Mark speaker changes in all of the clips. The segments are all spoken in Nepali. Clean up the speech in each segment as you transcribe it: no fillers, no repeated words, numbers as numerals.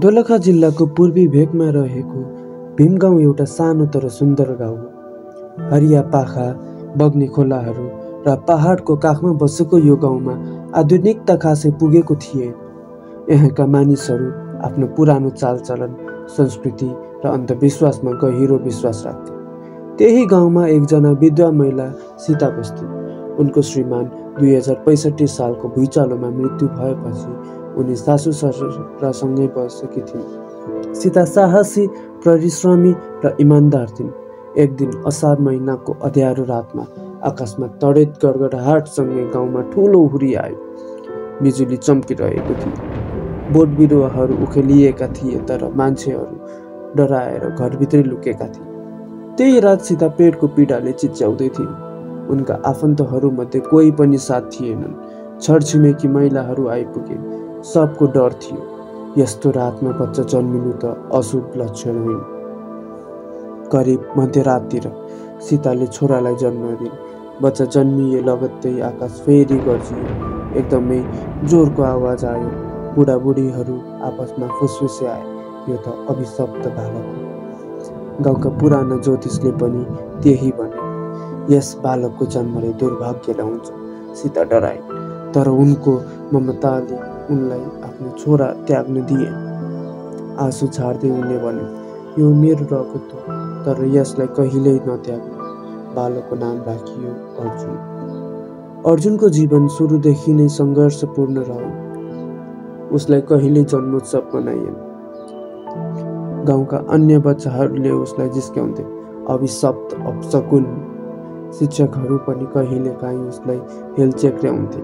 Speaker 1: दोलखा जिल्लाको पूर्वी भेकमा रहेको भीमगाउँ एउटा सानो तर सुन्दर गाउँ हो। हरिया पाखा, बग्ने खोलाहरू र पहाडको काखमा बसेको यो गाउँमा आधुनिकता खासै पुगेको थिएन। यहाँका मानिसहरू आफ्नो पुरानो चालचलन, संस्कृति र अन्धविश्वासमा गहिरो विश्वास राख्थे। त्यही गाउँमा एकजना विधवा महिला सीता बस्थिन्। उनको श्रीमान 2065 सालको भुइँचालोमा मृत्यु भएपछि उनी सासू ससुरासँगै बसेकी थिइन्। सीता साहसी, परिश्रमी र इमान्दार थिइन्। एक दिन असार महिनाको अँध्यारो रातमा आकाशमा तडेत गडगडाहटसँगै गाउँमा ठुलो हुरी आयो। बिजुली चम्किरहेको थियो। बोट बिरुवाहरू उखेलिएका थिए तर मान्छेहरू डराएर घरभित्रै लुकेका थिए। त्यही रात सीता पेटको पीडाले चिच्याउँदै थिइन्। उनका आफन्तहरूमध्ये कोही पनि साथ थिएनन्। छरछिमेकी महिलाहरू आइपुगे। सबको डर थियो। यस्तो रातमा बच्चा जन्मिनु त अशुभ लक्षण होइन। करिब मध्यराततिर सीताले छोरालाई जन्म दिइन्। बच्चा जन्मिए लगत्तै आकाश फेरि गर्जियो। एकदमै जोरको आवाज आयो। बुढाबुढीहरू आपसमा फुसफुसे आए, यो त अभिशप्त बालक हो। गाउँका पुराना ज्योतिषले पनि त्यही भने। यस बालकको जन्मले दुर्भाग्य ल्याउँछ। सीता डराइन्, तर उनको ममताले उनलाई आफ्नो छोरा त्याग्न दिएन। आँसु झार्दै उनले भने, यो मेरो रगत हो, तर यसलाई कहिल्यै नत्याग्नु। बालकको नाम राखियो अर्जुन। अर्जुनको जीवन सुरुदेखि नै सङ्घर्षपूर्ण रह्यो। उसलाई कहिल्यै जन्मोत्सव मनाइएन। गाउँका अन्य बच्चाहरूले उसलाई जिस्क्याउँथे, अभिशप्त, अपशकुन। शिक्षकहरू पनि कहिलेकाहीँ उसलाई हेलचेक्र्याउँथे।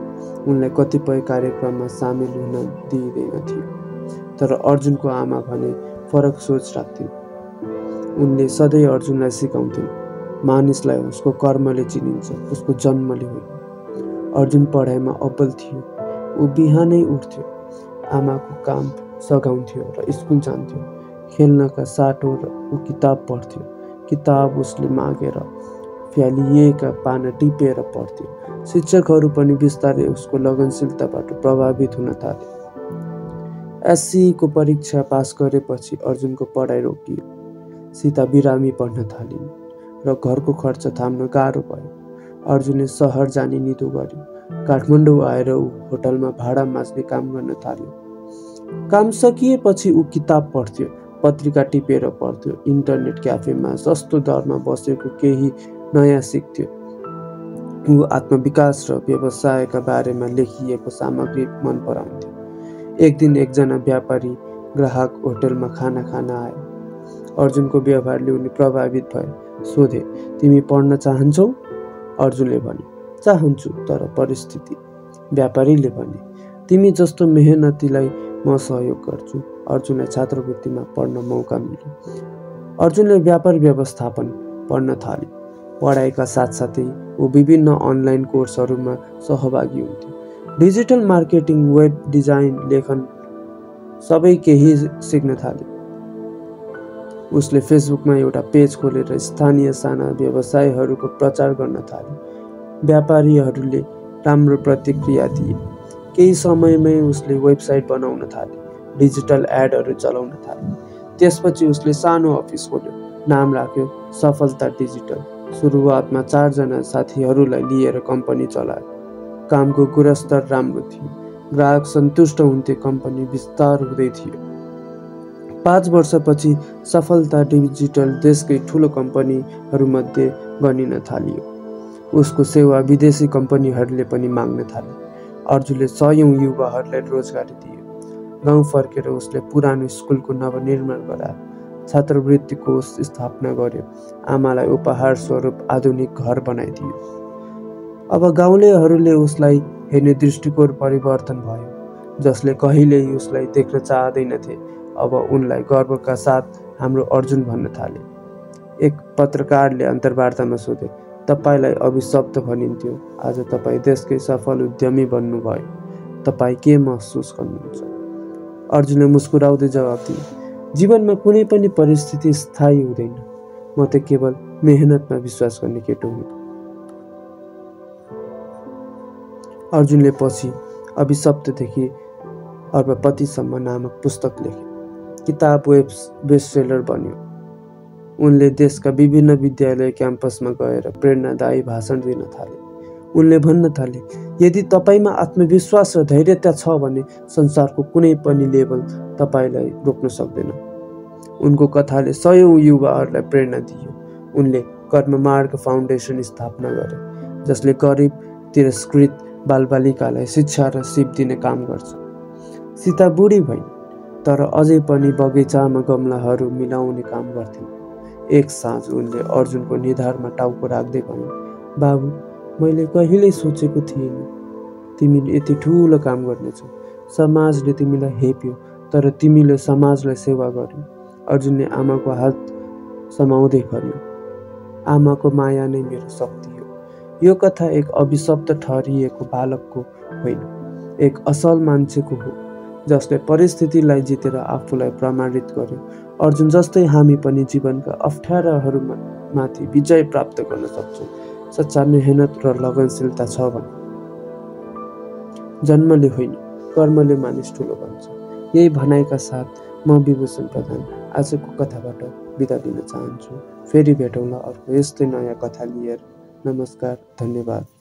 Speaker 1: उनलाई कतिपय कार्यक्रममा सामेल हुन दिइँदैन थियो। तर अर्जुनको आमा भने फरक सोच राख्थिन्। उनले सधैँ अर्जुनलाई सिकाउँथिन्, मानिसलाई उसको कर्मले चिनिन्छ, उसको जन्मले होइन। अर्जुन पढाइमा अब्बल थियो। ऊ बिहानै उठ्थ्यो, आमाको काम सघाउँथ्यो र स्कुल जान्थ्यो। खेल्नका साटो ऊ किताब पढ्थ्यो। किताब उसले मागेर फ्यालिएका पाना टिपेर पढ्थ्यो। शिक्षकहरू पनि बिस्तारै उसको लगनशीलताबाट प्रभावित हुन थाले। एससीको परीक्षा पास गरेपछि अर्जुनको पढाइ रोकियो। सीता बिरामी पढ्न थालिन् र घरको खर्च थाम्न गाह्रो भयो। अर्जुनले सहर जाने निधो गर्यो। काठमाडौँ आएर ऊ होटलमा भाडा माझ्ने काम गर्न थाल्यो। काम सकिएपछि ऊ किताब पढ्थ्यो, पत्रिका टिपेर पढ्थ्यो, इन्टरनेट क्याफेमा सस्तो दरमा बसेको केही नयाँ सिक्थ्यो। ऊ आत्मविकास र व्यवसायका बारेमा लेखिएको सामग्री मन पराउँथ्यो। एक दिन एकजना व्यापारी ग्राहक होटलमा खाना खान आए। अर्जुनको व्यवहारले उनी प्रभावित भए। सोधे, तिमी पढ्न चाहन्छौ? अर्जुनले भने, चाहन्छु, तर परिस्थिति। व्यापारीले भने, तिमी जस्तो मेहनतीलाई म सहयोग गर्छु। अर्जुनलाई छात्रवृत्तिमा पढ्न मौका मिल्यो। अर्जुनले व्यापार व्यवस्थापन पढ्न थाले। पढाइका साथसाथै ऊ विभिन्न अनलाइन कोर्सहरूमा सहभागी हुन्थ्यो। डिजिटल मार्केटिङ, वेब डिजाइन, लेखन सबै केही सिक्न थाले। उसले फेसबुकमा एउटा पेज खोलेर स्थानीय साना व्यवसायहरूको प्रचार गर्न थाले। व्यापारीहरूले राम्रो प्रतिक्रिया दिए। केही समयमै उसले वेबसाइट बनाउन थाले, डिजिटल एडहरू चलाउन थाले। त्यसपछि उसले सानो अफिस खोल्यो। नाम राख्यो सफलता डिजिटल। सुरुवातमा 4 जना साथीहरूलाई लिएर कम्पनी चलायो। कामको गुणस्तर राम्रो थियो। ग्राहक सन्तुष्ट हुन्थे। कम्पनी विस्तार हुँदै थियो। 5 वर्षपछि सफलता डिजिटल देशकै ठुलो कम्पनीहरूमध्ये गनिन थालियो। उसको सेवा विदेशी कम्पनीहरूले पनि माग्न थाले। अर्जुनले 100औं युवाहरूलाई रोजगारी दियो। गाउँ फर्केर उसले पुरानो स्कुलको नवनिर्माण गरायो। छात्रवृत्ति कोष स्थापना गर्यो। आमालाई उपहार स्वरूप आधुनिक घर बनाइदियो। अब गाउँलेहरूले उसलाई हेर्ने दृष्टिकोण परिवर्तन भयो। जसले कहिल्यै उसलाई देख्न चाहँदैनथे, अब उनलाई गर्वका साथ हाम्रो अर्जुन भन्न थाले। एक पत्रकारले अन्तर्वार्तामा सोधे, तपाईलाई अभिशप्त भनिन्थ्यो, आज तपाईँ देशकै सफल उद्यमी बन्नुभयो। तपाईँ के महसुस गर्नुहुन्छ? अर्जुनले मुस्कुराउँदै जवाफ दिए, जीवनमा कुनै पनि परिस्थिति स्थायी हुँदैन। म त केवल मेहनतमा विश्वास गर्ने केटो हुँ। अर्जुनले पछि अभिशप्तदेखि अर्बपतिसम्म नामक पुस्तक लेखे। किताब बेस्टसेलर बन्यो। उनले देशका विभिन्न विद्यालय क्याम्पसमा गएर प्रेरणादायी भाषण दिन थाले। उनले भन्न थाले, यदि तपाईँमा आत्मविश्वास र धैर्यता छ भने संसारको कुनै पनि लेभल तपाईँलाई रोक्न सक्दैन। उनको कथाले सयौं युवाहरूलाई प्रेरणा दियो। उनले कर्ममार्ग फाउन्डेसन स्थापना गरे, जसले गरिब तिरस्कृत बालबालिकालाई शिक्षा र सिप दिने काम गर्छ। सीता बुढी भइन्, तर अझै पनि बगैँचामा गमलाहरू मिलाउने काम गर्थिन्। एक साँझ उनले अर्जुनको निधारमा टाउको राख्दै भनिन्, बाबु, मैले कहिल्यै सोचेको थिइनँ तिमीले यति ठुलो काम गर्नेछौ। समाजले तिमीलाई हेप्यो, तर तिमीले समाजलाई सेवा गर्यो। अर्जुनले आमाको हात समाउँदै भन्यो, आमाको माया नै मेरो शक्ति हो। यो कथा एक अभिशप्त ठहरिएको बालकको होइन, एक असल मान्छेको हो, जसले परिस्थितिलाई जितेर आफूलाई प्रमाणित गर्यो। अर्जुन जस्तै हामी पनि जीवनका अप्ठ्याराहरूमाथि विजय प्राप्त गर्न सक्छौँ। सच्चा मेहनत र लगनशीलता छ भने। जन्मले होइन, कर्मले मानिस ठुलो बन्छ। यही भनाइका साथ म विभूषण प्रधान आजको कथाबाट बिदा लिन चाहन्छु। फेरि भेटौँला अर्को यस्तै नयाँ कथा लिएर। नमस्कार, धन्यवाद।